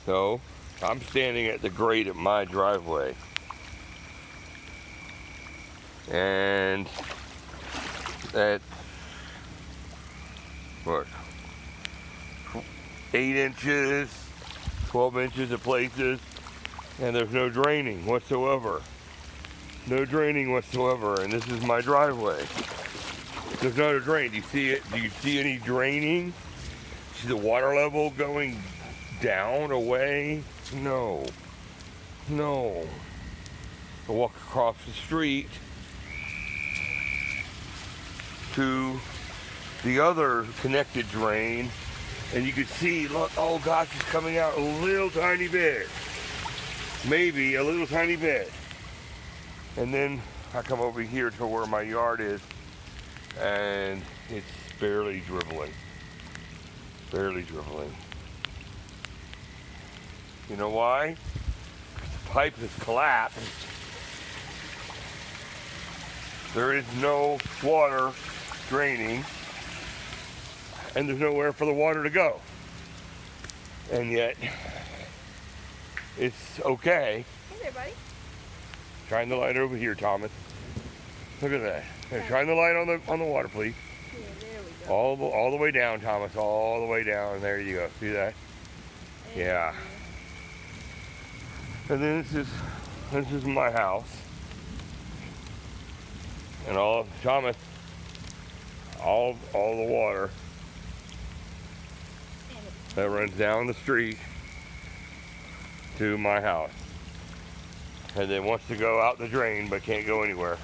So I'm standing at the grate at my driveway. And at what, 8 inches, 12 inches of places, and there's no draining whatsoever. No draining whatsoever, and this is my driveway. There's not a drain. Do you see it? Do you see any draining? See the water level going down, away? No. No. I walk across the street to the other connected drain, and you can see, look, oh gosh, it's coming out a little tiny bit. Maybe a little tiny bit. And then I come over here to where my yard is, and it's barely dribbling. Barely dribbling. You know why? The pipe has collapsed. There is no water draining, and there's nowhere for the water to go. And yet, it's okay. Hey there, buddy. Shine the light over here, Thomas. Look at that. Here, shine the light on the water, please. Yeah, there we go. All the way down, Thomas. All the way down. There you go. See that? Yeah. And then this is my house. And Thomas, all the water that runs down the street to my house. And then wants to go out the drain but can't go anywhere.